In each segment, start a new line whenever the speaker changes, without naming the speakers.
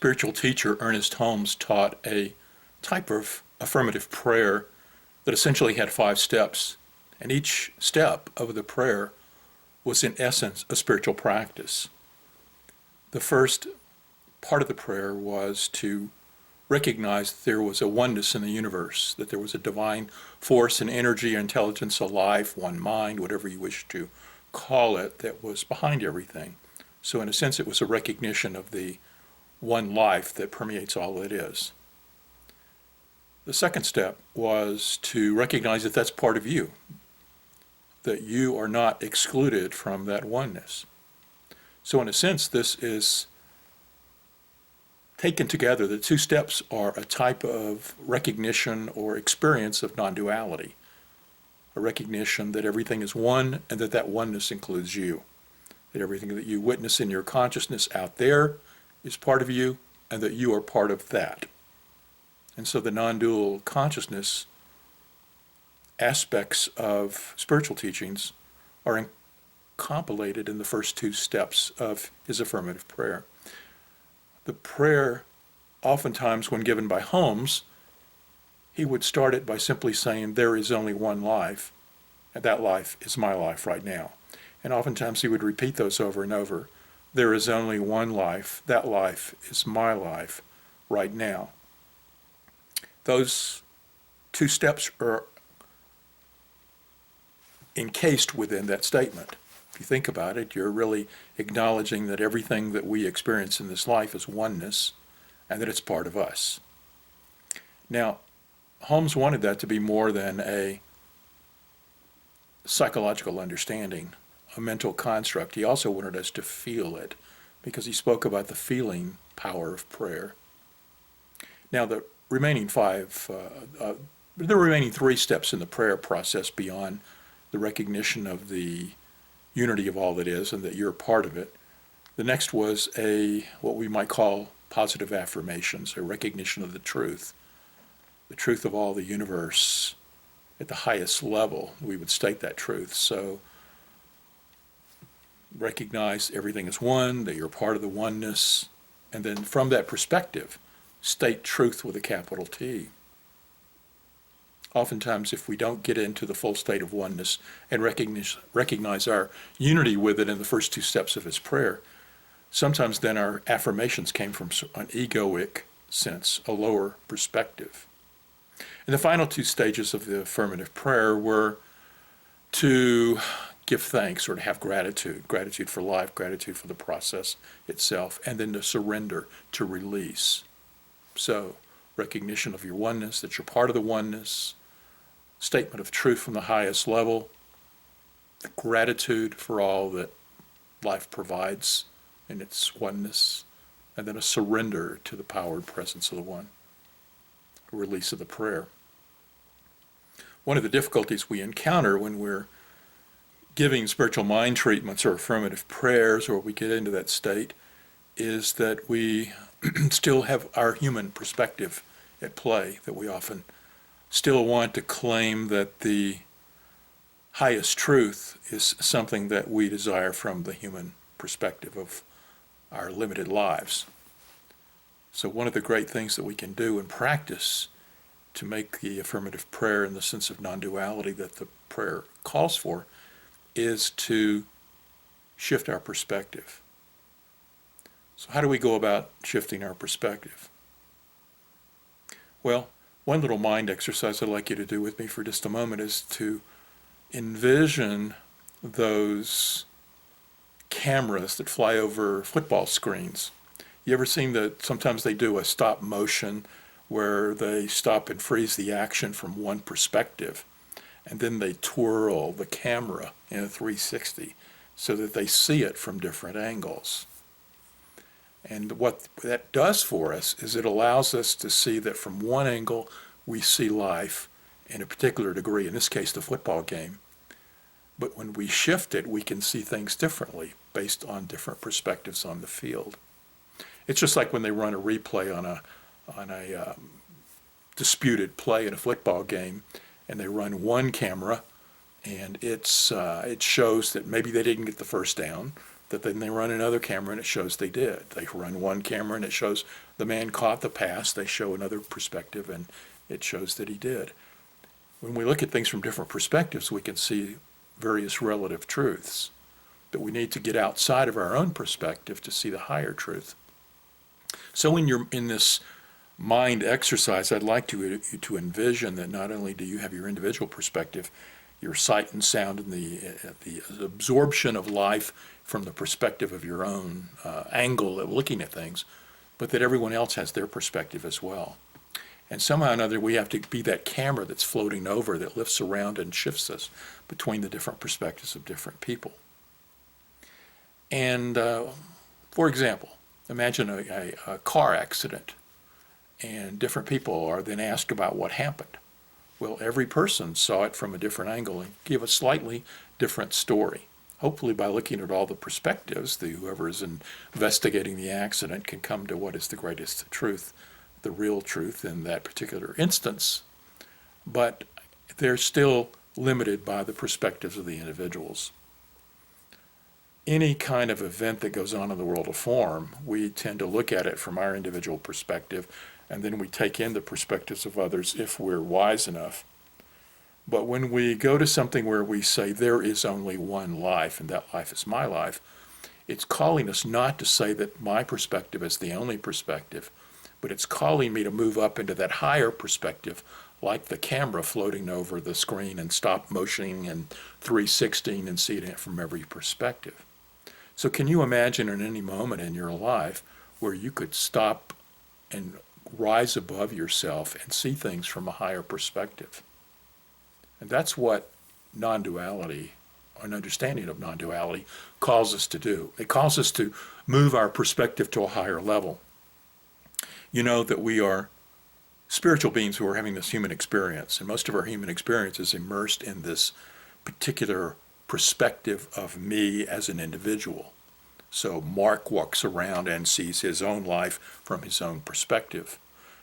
spiritual teacher Ernest Holmes taught a type of affirmative prayer that essentially had 5 steps, and each step of the prayer was in essence a spiritual practice. The first part of the prayer was to recognize that there was a oneness in the universe, that there was a divine force and energy, intelligence, a life, one mind, whatever you wish to call it, that was behind everything. So in a sense it was a recognition of the one life that permeates all that is. The second step was to recognize that that's part of you, that you are not excluded from that oneness. So in a sense, this is taken together. The 2 steps are a type of recognition or experience of non-duality, a recognition that everything is one and that that oneness includes you, that everything that you witness in your consciousness out there is part of you and that you are part of that. And so the non-dual consciousness aspects of spiritual teachings are compilated in the first 2 steps of his affirmative prayer. The prayer, oftentimes when given by Holmes, he would start it by simply saying, there is only one life, and that life is my life right now. And oftentimes he would repeat those over and over. There is only one life, that life is my life right now. Those 2 steps are encased within that statement. If you think about it, you're really acknowledging that everything that we experience in this life is oneness and that it's part of us. Now, Holmes wanted that to be more than a psychological understanding, a mental construct. He also wanted us to feel it because he spoke about the feeling power of prayer. Now, the remaining 3 steps in the prayer process beyond the recognition of the unity of all that is and that you're part of it. The next was what we might call positive affirmations, a recognition of the truth of all the universe at the highest level. We would state that truth. So recognize everything is one, that you're part of the oneness, and then from that perspective, state truth with a capital T. Oftentimes, if we don't get into the full state of oneness and recognize our unity with it in the first 2 steps of his prayer, sometimes then our affirmations came from an egoic sense, a lower perspective. And the final 2 stages of the affirmative prayer were to give thanks or to have gratitude for life, gratitude for the process itself, and then to surrender, to release. So, recognition of your oneness, that you're part of the oneness, statement of truth from the highest level, gratitude for all that life provides in its oneness, and then a surrender to the power and presence of the one, a release of the prayer. One of the difficulties we encounter when we're giving spiritual mind treatments or affirmative prayers, or we get into that state, is that we still have our human perspective at play, that we often still want to claim that the highest truth is something that we desire from the human perspective of our limited lives. So one of the great things that we can do and practice to make the affirmative prayer in the sense of non-duality that the prayer calls for is to shift our perspective. So how do we go about shifting our perspective? Well, one little mind exercise I'd like you to do with me for just a moment is to envision those cameras that fly over football screens. You ever seen that sometimes they do a stop motion where they stop and freeze the action from one perspective, and then they twirl the camera in a 360 so that they see it from different angles. And what that does for us is it allows us to see that from one angle we see life in a particular degree, in this case the football game. But when we shift it, we can see things differently based on different perspectives on the field. It's just like when they run a replay on a disputed play in a football game, and they run one camera, and it shows that maybe they didn't get the first down, that then they run another camera and it shows they did. They run one camera and it shows the man caught the pass. They show another perspective and it shows that he did. When we look at things from different perspectives, we can see various relative truths. But we need to get outside of our own perspective to see the higher truth. So when you're in this mind exercise, I'd like you to envision that not only do you have your individual perspective, your sight and sound and the absorption of life from the perspective of your own angle of looking at things, but that everyone else has their perspective as well. And somehow or another we have to be that camera that's floating over, that lifts around and shifts us between the different perspectives of different people. And for example, imagine a car accident, and different people are then asked about what happened. Well, every person saw it from a different angle and gave a slightly different story. Hopefully by looking at all the perspectives, whoever is investigating the accident can come to what is the greatest truth, the real truth in that particular instance. But they're still limited by the perspectives of the individuals. Any kind of event that goes on in the world of form, we tend to look at it from our individual perspective, and then we take in the perspectives of others if we're wise enough. But when we go to something where we say there is only one life and that life is my life, it's calling us not to say that my perspective is the only perspective, but it's calling me to move up into that higher perspective, like the camera floating over the screen and stop motioning and 360 and seeing it from every perspective. So can you imagine in any moment in your life where you could stop and rise above yourself and see things from a higher perspective? And that's what non-duality, or an understanding of non-duality, calls us to do. It calls us to move our perspective to a higher level. You know that we are spiritual beings who are having this human experience, and most of our human experience is immersed in this particular perspective of me as an individual. So Mark walks around and sees his own life from his own perspective.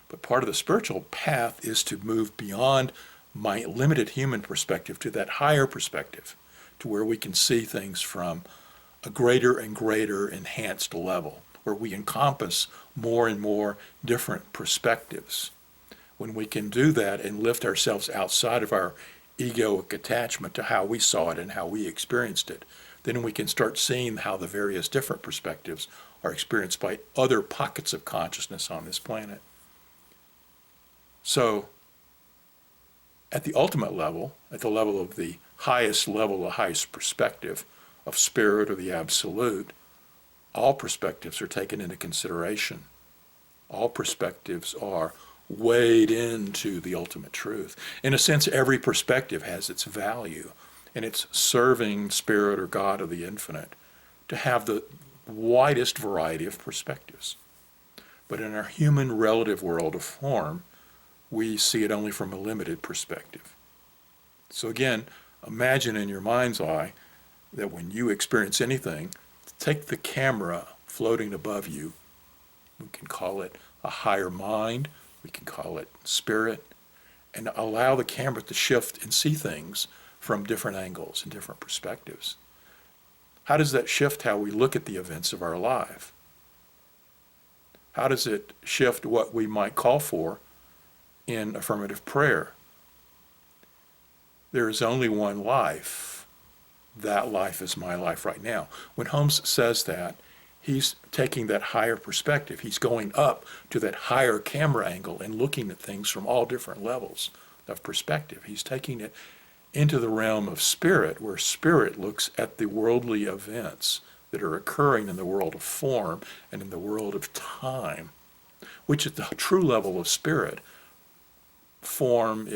But part of the spiritual path is to move beyond my limited human perspective to that higher perspective, to where we can see things from a greater and greater enhanced level, where we encompass more and more different perspectives. When we can do that and lift ourselves outside of our egoic attachment to how we saw it and how we experienced it, then we can start seeing how the various different perspectives are experienced by other pockets of consciousness on this planet. So, at the ultimate level, at the level of the highest level, the highest perspective of spirit or the absolute, all perspectives are taken into consideration. All perspectives are weighed into the ultimate truth. In a sense, every perspective has its value, and it's serving spirit or God of the infinite to have the widest variety of perspectives. But in our human relative world of form, we see it only from a limited perspective. So again, imagine in your mind's eye that when you experience anything, take the camera floating above you. We can call it a higher mind, we can call it spirit, and allow the camera to shift and see things from different angles and different perspectives. How does that shift how we look at the events of our life? How does it shift what we might call for in affirmative prayer? There is only one life. That life is my life right now. When Holmes says that, he's taking that higher perspective. He's going up to that higher camera angle and looking at things from all different levels of perspective. He's taking it into the realm of spirit, where spirit looks at the worldly events that are occurring in the world of form and in the world of time, which at the true level of spirit, form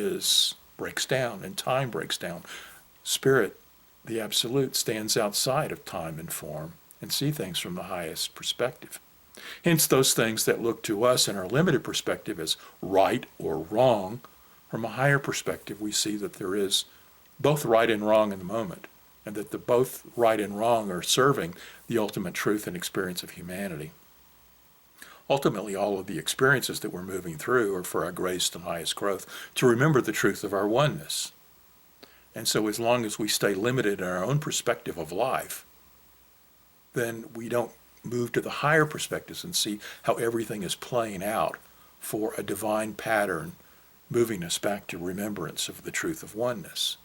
breaks down and time breaks down. Spirit, the absolute, stands outside of time and form and see things from the highest perspective. Hence, those things that look to us in our limited perspective as right or wrong, from a higher perspective, we see that there is both right and wrong in the moment, and that the both right and wrong are serving the ultimate truth and experience of humanity. Ultimately, all of the experiences that we're moving through are for our greatest and highest growth, to remember the truth of our oneness. And so as long as we stay limited in our own perspective of life, then we don't move to the higher perspectives and see how everything is playing out for a divine pattern, moving us back to remembrance of the truth of oneness.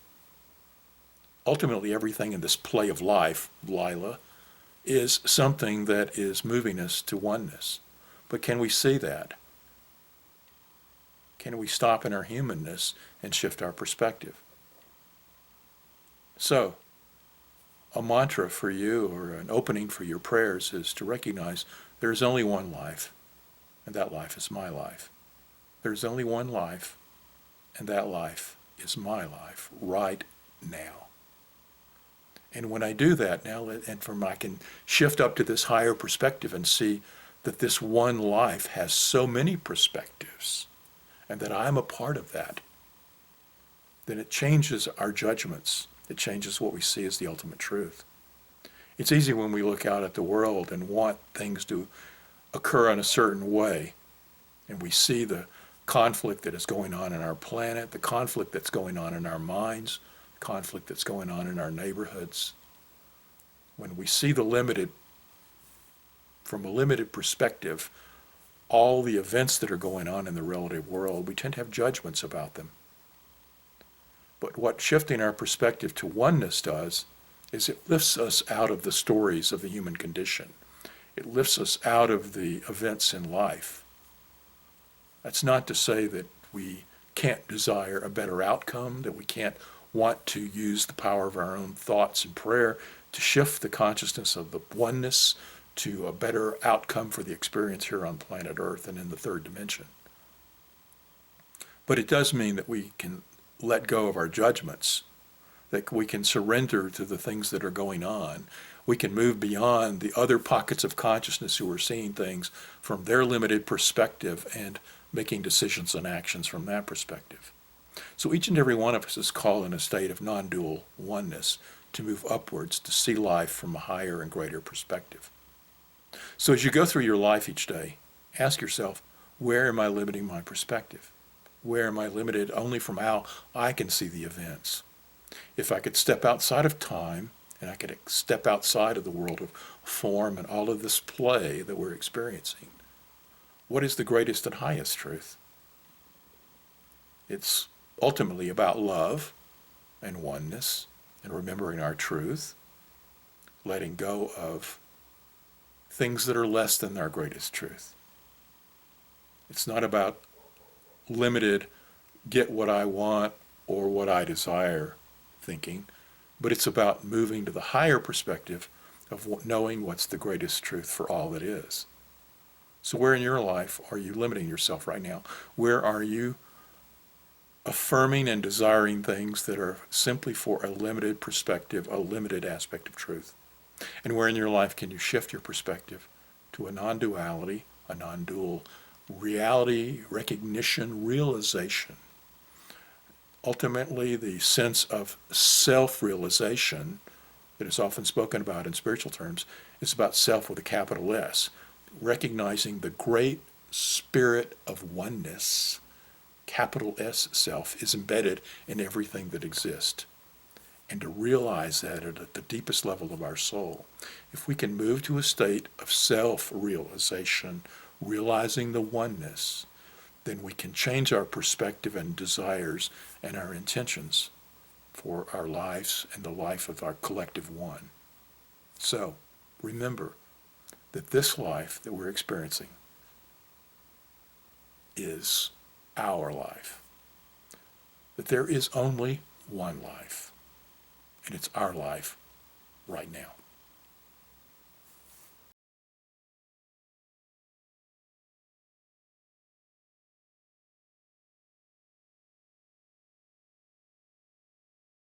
Ultimately, everything in this play of life, Lila, is something that is moving us to oneness. But can we see that? Can we stop in our humanness and shift our perspective? So, a mantra for you, or an opening for your prayers, is to recognize there's only one life, and that life is my life. There's only one life, and that life is my life right now. And when I do that now, I can shift up to this higher perspective and see that this one life has so many perspectives, and that I'm a part of that, then it changes our judgments. It changes what we see as the ultimate truth. It's easy when we look out at the world and want things to occur in a certain way, and we see the conflict that is going on in our planet, the conflict that's going on in our minds, the conflict that's going on in our neighborhoods. When we see the limited, from a limited perspective, all the events that are going on in the relative world, we tend to have judgments about them. But what shifting our perspective to oneness does is it lifts us out of the stories of the human condition. It lifts us out of the events in life. That's not to say that we can't desire a better outcome, that we can't want to use the power of our own thoughts and prayer to shift the consciousness of the oneness to a better outcome for the experience here on planet Earth and in the third dimension. But it does mean that we can let go of our judgments, that we can surrender to the things that are going on. We can move beyond the other pockets of consciousness who are seeing things from their limited perspective and making decisions and actions from that perspective. So each and every one of us is called in a state of non-dual oneness to move upwards, to see life from a higher and greater perspective. So as you go through your life each day, ask yourself, where am I limiting my perspective? Where am I limited only from how I can see the events? If I could step outside of time, and I could step outside of the world of form and all of this play that we're experiencing, what is the greatest and highest truth? It's ultimately about love and oneness and remembering our truth, letting go of things that are less than our greatest truth. It's not about limited, get what I want or what I desire thinking, but it's about moving to the higher perspective of knowing what's the greatest truth for all that is. So where in your life are you limiting yourself right now? Where are you affirming and desiring things that are simply for a limited perspective, a limited aspect of truth? And where in your life can you shift your perspective to a non-duality, a non-dual reality, recognition, realization? Ultimately, the sense of self-realization that is often spoken about in spiritual terms is about self with a capital S, recognizing the great spirit of oneness, capital S self, is embedded in everything that exists. And to realize that at the deepest level of our soul, if we can move to a state of self-realization, realizing the oneness, then we can change our perspective and desires and our intentions for our lives and the life of our collective one. So, remember that this life that we're experiencing is our life. That there is only one life, and it's our life right now.